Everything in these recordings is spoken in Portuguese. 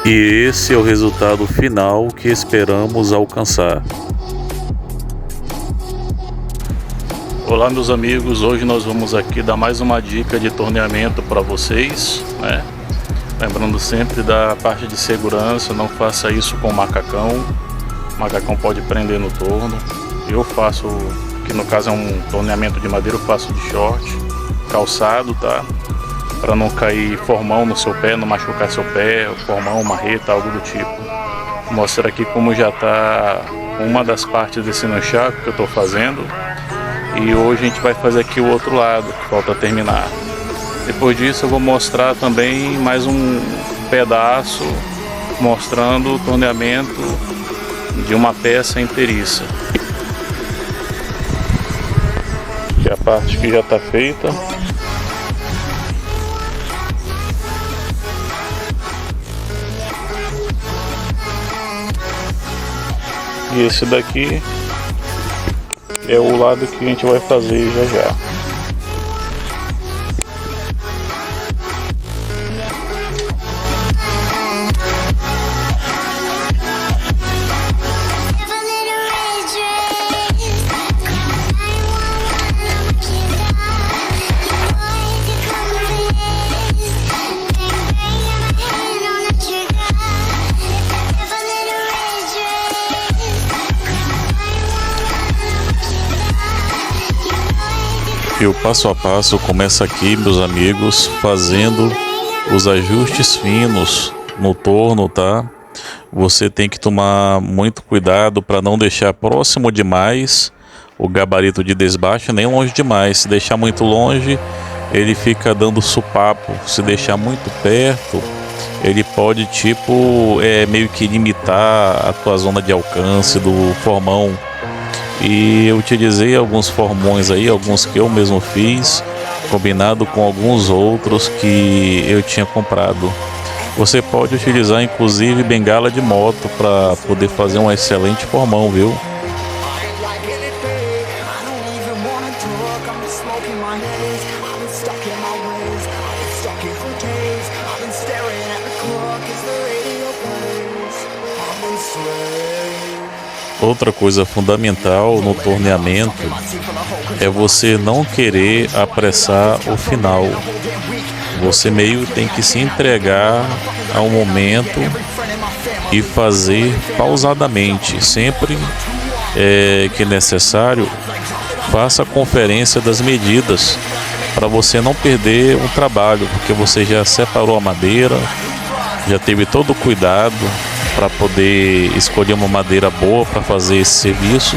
E esse é o resultado final que esperamos alcançar. Olá meus amigos, hoje nós vamos aqui dar mais uma dica de torneamento para vocês, né? Lembrando sempre da parte de segurança, não faça isso com macacão. O macacão pode prender no torno. Eu faço, que no caso é um torneamento de madeira, eu faço de short, calçado, tá? Para não cair formão no seu pé, não machucar seu pé, formão, marreta, algo do tipo. Vou mostrar aqui como já está uma das partes desse nunchaku que eu estou fazendo. E hoje a gente vai fazer aqui o outro lado, que falta terminar. Depois disso eu vou mostrar também mais um pedaço, mostrando o torneamento de uma peça inteiriça. Aqui é a parte que já está feita. E esse daqui é o lado que a gente vai fazer já já. E o passo a passo começa aqui, meus amigos, fazendo os ajustes finos no torno, tá? Você tem que tomar muito cuidado para não deixar próximo demais o gabarito de desbaste, nem longe demais. Se deixar muito longe, ele fica dando supapo. Se deixar muito perto, ele pode meio que limitar a tua zona de alcance do formão. E eu utilizei alguns formões aí, alguns que eu mesmo fiz, combinado com alguns outros que eu tinha comprado. Você pode utilizar inclusive bengala de moto para poder fazer um excelente formão, viu? Outra coisa fundamental no torneamento é você não querer apressar o final. Você meio tem que se entregar ao momento e fazer pausadamente. Sempre que necessário, faça a conferência das medidas para você não perder o trabalho, porque você já separou a madeira, já teve todo o cuidado para poder escolher uma madeira boa para fazer esse serviço,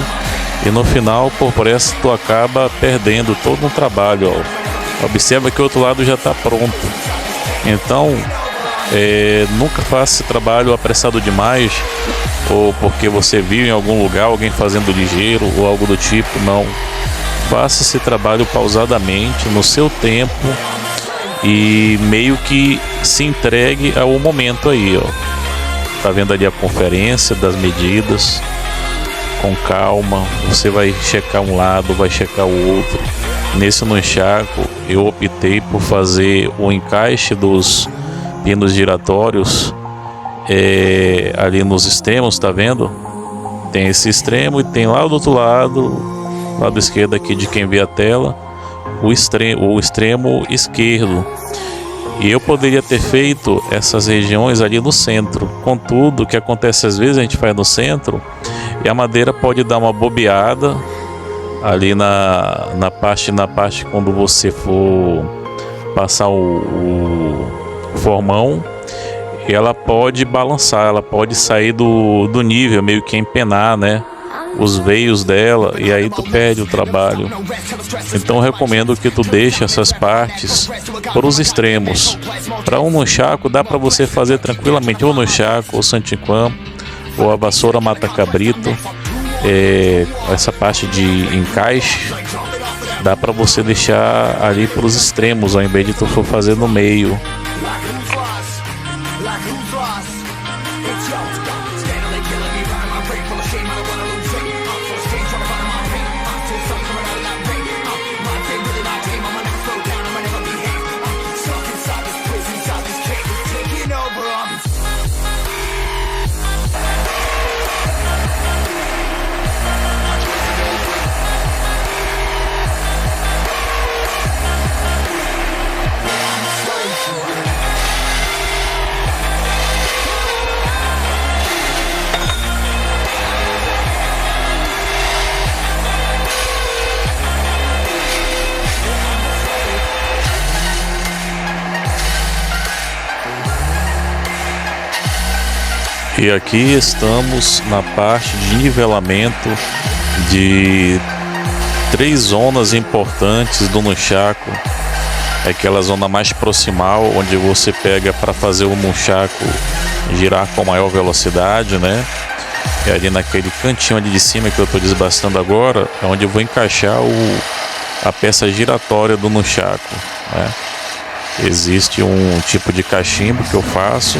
e no final, por essa, tu acaba perdendo todo um trabalho. Ó. Observa que o outro lado já está pronto. Então, nunca faça esse trabalho apressado demais, ou porque você viu em algum lugar alguém fazendo ligeiro ou algo do tipo. Não. Faça esse trabalho pausadamente, no seu tempo, e meio que se entregue ao momento aí, ó. Tá vendo ali a conferência das medidas? Com calma, você vai checar um lado, vai checar o outro. Nesse nunchaku eu optei por fazer o encaixe dos pinos giratórios ali nos extremos, tá vendo? Tem esse extremo e tem lá do outro lado esquerdo aqui de quem vê a tela, o extremo esquerdo. E eu poderia ter feito essas regiões ali no centro. Contudo, o que acontece às vezes, a gente faz no centro e a madeira pode dar uma bobeada ali na parte quando você for passar o formão, e ela pode balançar, ela pode sair do nível, meio que empenar, né? Os veios dela, e aí tu perde o trabalho. Então eu recomendo que tu deixe essas partes para os extremos. Para um nunchaku dá para você fazer tranquilamente, ou nunchaku, ou santinquan, ou a vassoura mata-cabrito. Essa parte de encaixe dá para você deixar ali para os extremos, ao invés de tu for fazer no meio. E aqui estamos na parte de nivelamento de 3 zonas importantes do nunchaku. É aquela zona mais proximal, onde você pega para fazer o nunchaku girar com maior velocidade, né? E ali naquele cantinho ali de cima que eu estou desbastando agora, é onde eu vou encaixar a peça giratória do nunchaku, né? Existe um tipo de cachimbo que eu faço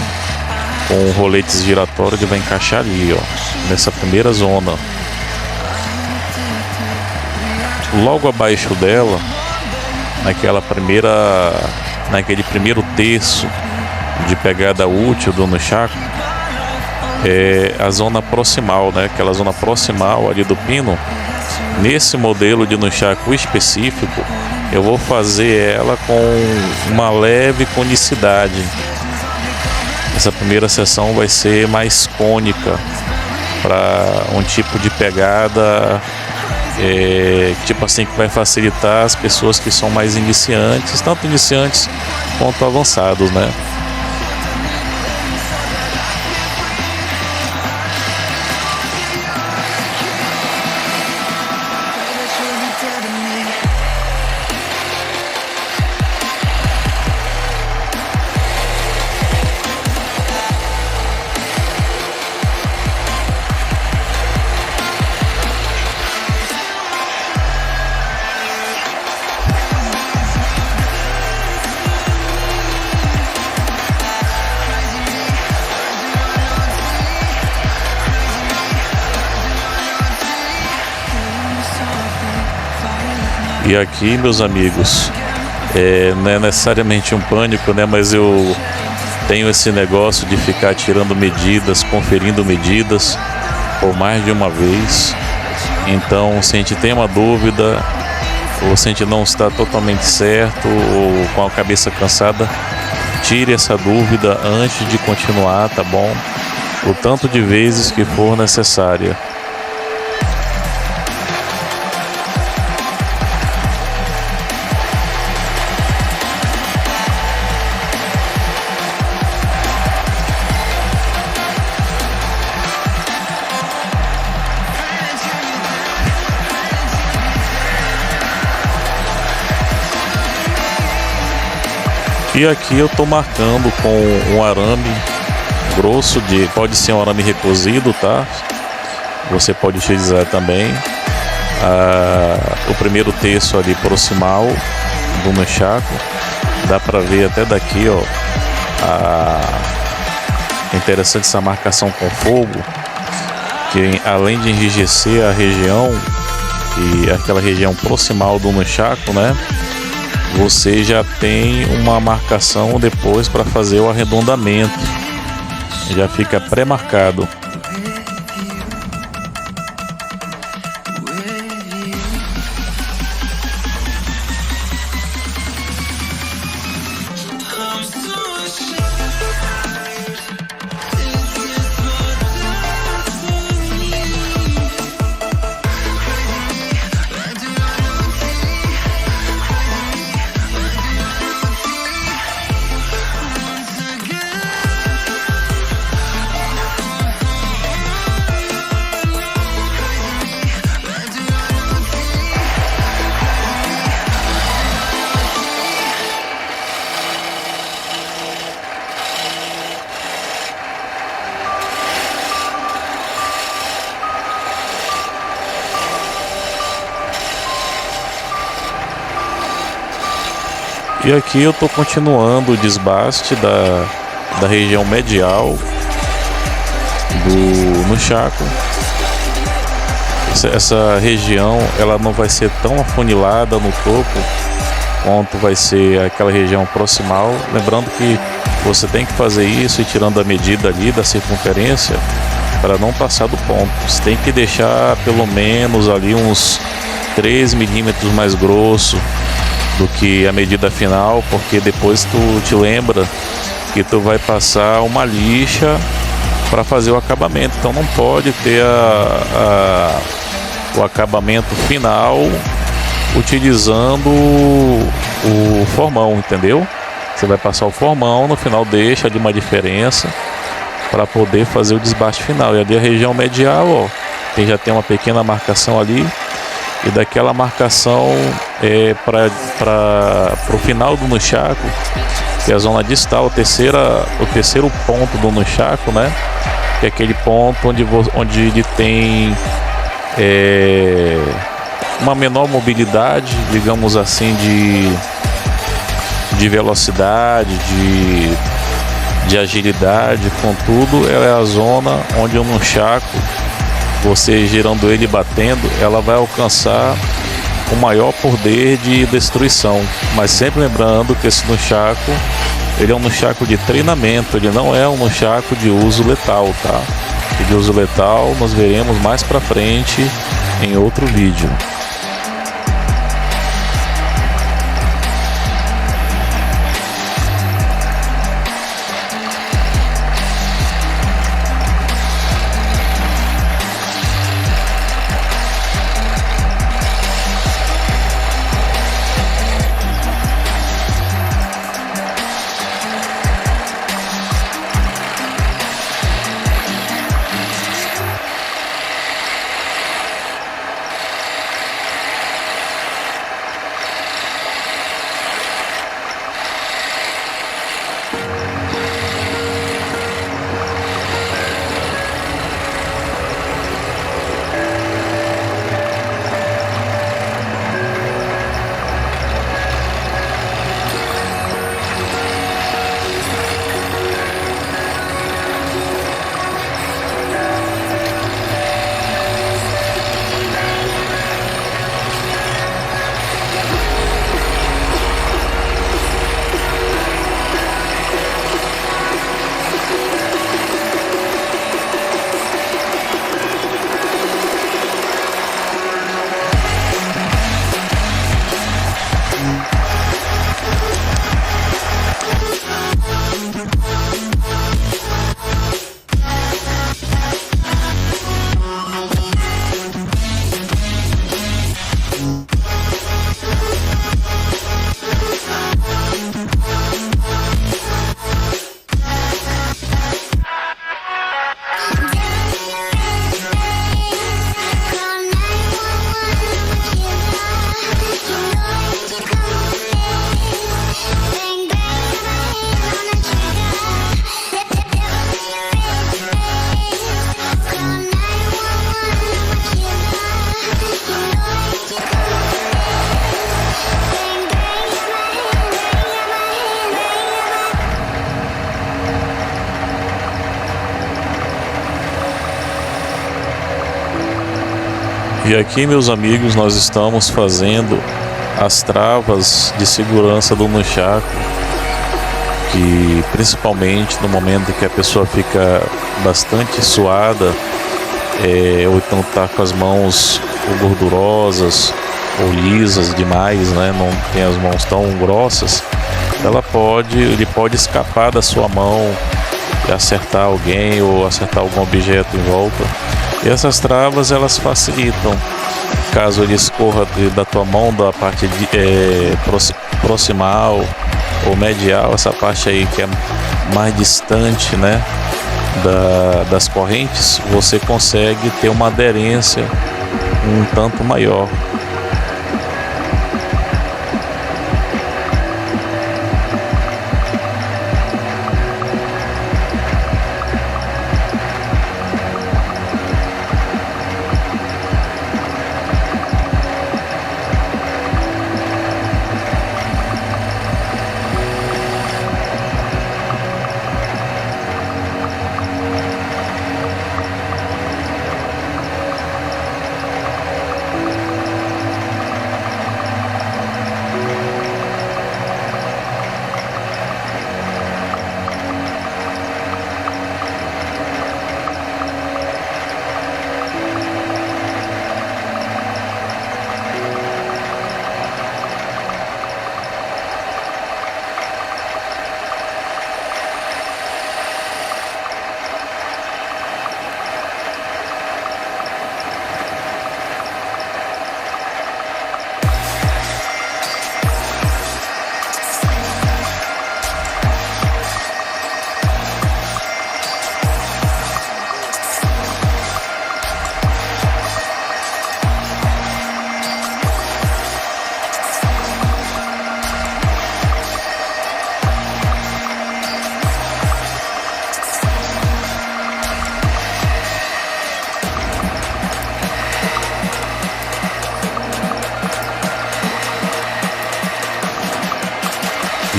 com roletes giratórios que vai encaixar ali, ó, nessa primeira zona. Logo abaixo dela, naquele primeiro terço de pegada útil do nunchaku, é a zona proximal, né? Aquela zona proximal ali do pino. Nesse modelo de nunchaku específico, eu vou fazer ela com uma leve conicidade. Essa primeira seção vai ser mais cônica, para um tipo de pegada tipo assim, que vai facilitar as pessoas que são mais iniciantes, tanto iniciantes quanto avançados, né? E aqui, meus amigos, não é necessariamente um pânico, né? Mas eu tenho esse negócio de ficar tirando medidas, conferindo medidas por mais de uma vez. Então, se a gente tem uma dúvida, ou se a gente não está totalmente certo, ou com a cabeça cansada, tire essa dúvida antes de continuar, tá bom? O tanto de vezes que for necessária. E aqui eu estou marcando com um arame grosso, pode ser um arame recozido, tá? Você pode utilizar também o primeiro terço ali proximal do nunchaku. Dá para ver até daqui, ó. É interessante essa marcação com fogo, que além de enrijecer a região, e aquela região proximal do nunchaku, né? Você já tem uma marcação depois para fazer o arredondamento, já fica pré-marcado. E aqui eu estou continuando o desbaste da região medial do nunchaku. Essa região ela não vai ser tão afunilada no topo quanto vai ser aquela região proximal. Lembrando que você tem que fazer isso e tirando a medida ali da circunferência para não passar do ponto. Você tem que deixar pelo menos ali uns 3 milímetros mais grosso do que a medida final, porque depois tu te lembra que tu vai passar uma lixa para fazer o acabamento. Então não pode ter o acabamento final utilizando o formão, entendeu? Você vai passar o formão, no final deixa de uma diferença para poder fazer o desbaste final. E ali a região medial, ó, já tem uma pequena marcação ali, e daquela marcação para o final do Nunchaku, que é a zona distal, o terceiro ponto do Nunchaku, né? Que é aquele ponto onde ele tem uma menor mobilidade, digamos assim, de velocidade, de agilidade, contudo, ela é a zona onde o Nunchaku, você girando ele e batendo, ela vai alcançar o maior poder de destruição. Mas sempre lembrando que esse Nunchaku, ele é um Nunchaku de treinamento, ele não é um Nunchaku de uso letal, tá? E de uso letal nós veremos mais pra frente em outro vídeo. E aqui, meus amigos, nós estamos fazendo as travas de segurança do Nunchaku, que principalmente no momento que a pessoa fica bastante suada, ou então está com as mãos gordurosas ou lisas demais, né? Não tem as mãos tão grossas, ele pode escapar da sua mão e acertar alguém ou acertar algum objeto em volta. E essas travas, elas facilitam caso ele escorra da tua mão, da parte proximal ou medial, essa parte aí que é mais distante, né, das correntes, você consegue ter uma aderência um tanto maior.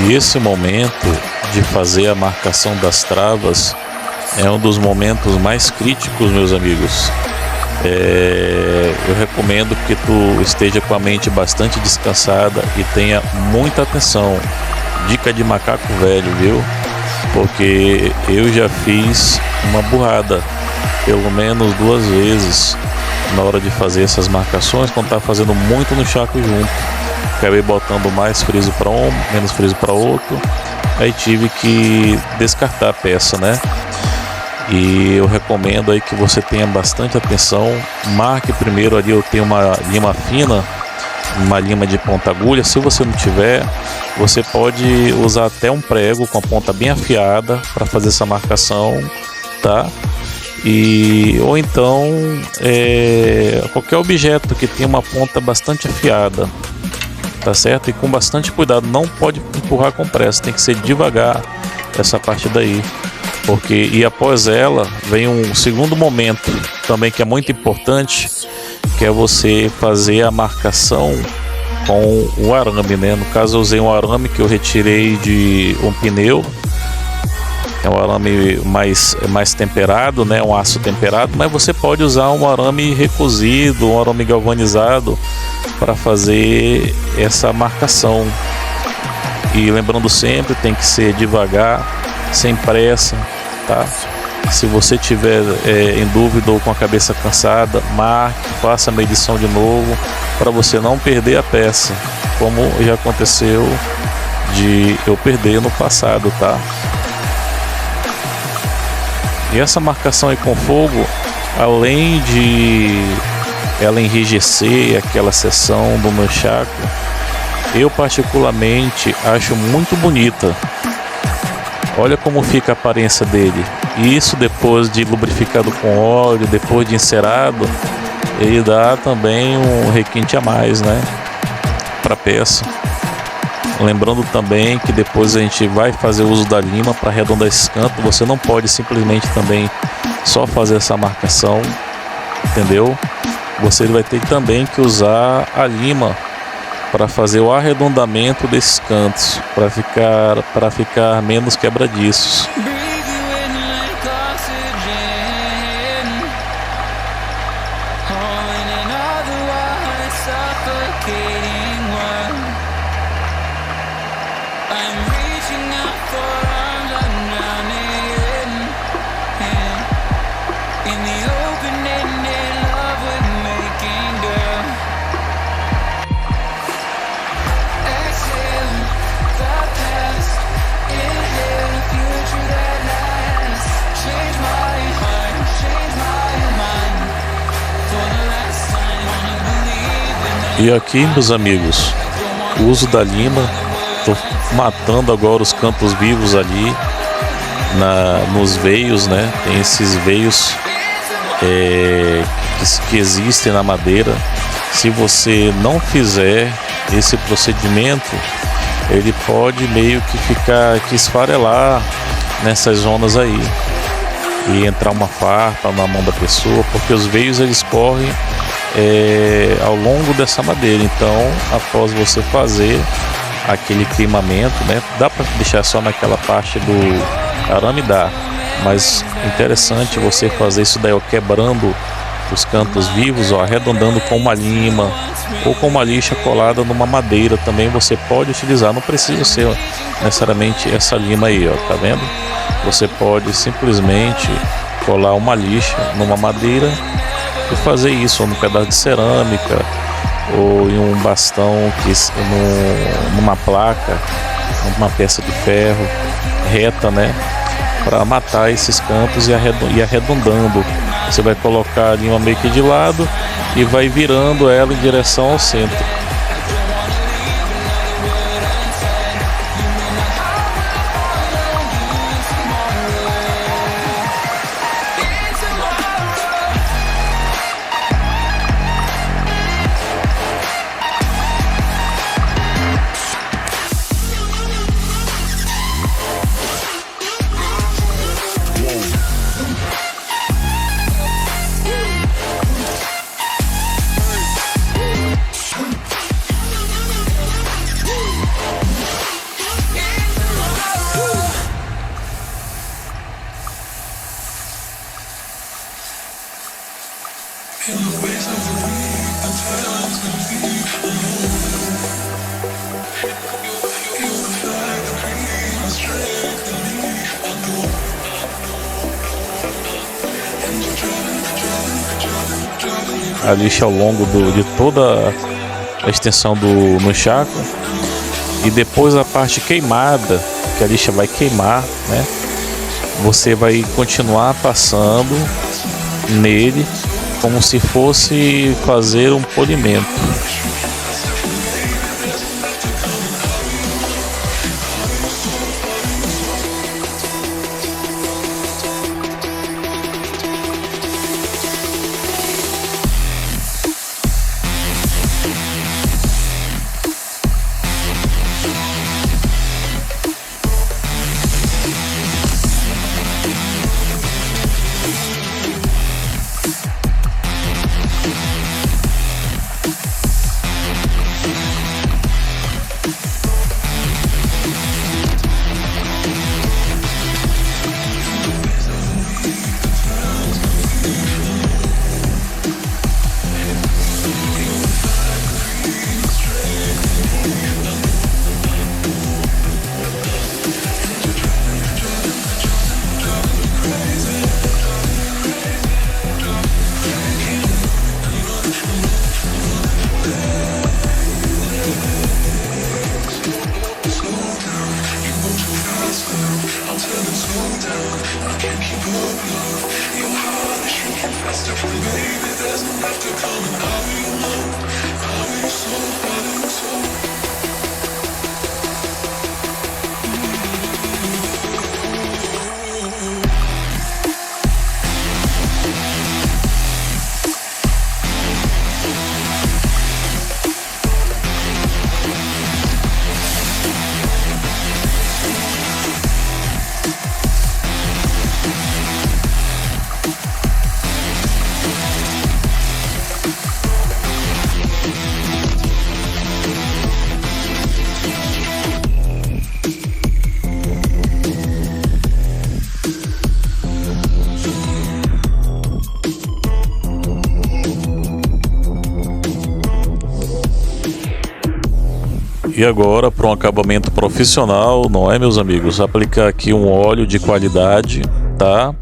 E esse momento de fazer a marcação das travas é um dos momentos mais críticos, meus amigos. Eu recomendo que tu esteja com a mente bastante descansada e tenha muita atenção. Dica de macaco velho, viu? Porque eu já fiz uma burrada pelo menos 2 vezes na hora de fazer essas marcações, quando tá fazendo muito no chaco junto. Acabei botando mais friso para um, menos friso para outro, aí tive que descartar a peça, né? E eu recomendo aí que você tenha bastante atenção. Marque primeiro ali, eu tenho uma lima fina, uma lima de ponta agulha. Se você não tiver, você pode usar até um prego com a ponta bem afiada para fazer essa marcação, tá? Ou então qualquer objeto que tenha uma ponta bastante afiada, tá certo? E com bastante cuidado, não pode empurrar com pressa, tem que ser devagar essa parte daí. E após ela vem um segundo momento também que é muito importante, que é você fazer a marcação com o arame, né? No caso eu usei um arame que eu retirei de um pneu, é um arame mais temperado, né? Um aço temperado, mas você pode usar um arame recozido, um arame galvanizado para fazer essa marcação. E lembrando sempre, tem que ser devagar, sem pressa, tá? Se você tiver em dúvida ou com a cabeça cansada, marque, faça a medição de novo para você não perder a peça, como já aconteceu de eu perder no passado, tá? E essa marcação aí com fogo, além de ela enrijecer aquela seção do meu chaco, eu particularmente acho muito bonita. Olha como fica a aparência dele. E isso depois de lubrificado com óleo, depois de encerado, ele dá também um requinte a mais, né, para a peça. Lembrando também que depois a gente vai fazer uso da lima para arredondar esses cantos. Você não pode simplesmente também só fazer essa marcação, entendeu? Você vai ter também que usar a lima para fazer o arredondamento desses cantos, para ficar menos quebradiços. E aqui, meus amigos, o uso da lima, estou matando agora os campos vivos ali nos veios, né? Tem esses veios que existem na madeira. Se você não fizer esse procedimento, ele pode meio que esfarelar nessas zonas aí e entrar uma farpa na mão da pessoa, porque os veios eles correm ao longo dessa madeira. Então, após você fazer aquele queimamento, né, dá para deixar só naquela parte do arame, dá, mas interessante você fazer isso daí, quebrando os cantos vivos, arredondando com uma lima ou com uma lixa colada numa madeira também você pode utilizar. Não precisa ser necessariamente essa lima aí, ó, tá vendo? Você pode simplesmente colar uma lixa numa madeira e fazer isso, ou num pedaço de cerâmica, ou em um bastão, numa placa, uma peça de ferro reta, né, para matar esses cantos e arredondando. Você vai colocar a lima meio que de lado e vai virando ela em direção ao centro. A lixa ao longo de toda a extensão do nunchaku. E depois a parte queimada, que a lixa vai queimar, né? Você vai continuar passando nele como se fosse fazer um polimento. E agora, para um acabamento profissional, não é, meus amigos? Aplicar aqui um óleo de qualidade, tá?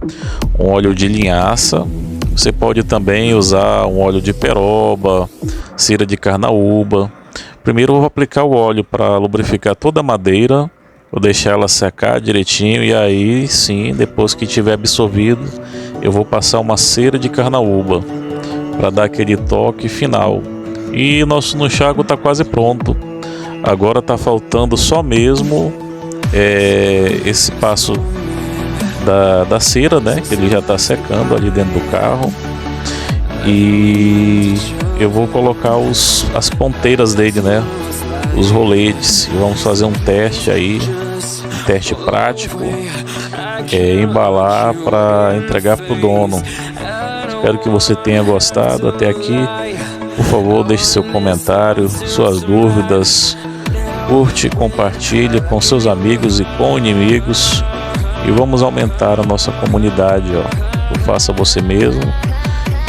Um óleo de linhaça. Você pode também usar um óleo de peroba, cera de carnaúba. Primeiro eu vou aplicar o óleo para lubrificar toda a madeira. Vou deixar ela secar direitinho e aí sim, depois que tiver absorvido, eu vou passar uma cera de carnaúba para dar aquele toque final. E nosso nunchaku está quase pronto. Agora tá faltando só mesmo esse passo da cera, né? Que ele já tá secando ali dentro do carro. E eu vou colocar as ponteiras dele, né? Os roletes. E vamos fazer um teste aí, um teste prático, embalar para entregar pro dono. Espero que você tenha gostado até aqui. Por favor, deixe seu comentário, suas dúvidas, curte, compartilhe com seus amigos e com inimigos e vamos aumentar a nossa comunidade, ó. Faça você mesmo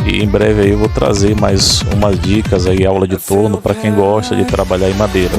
e em breve aí eu vou trazer mais umas dicas aí, aula de torno para quem gosta de trabalhar em madeira.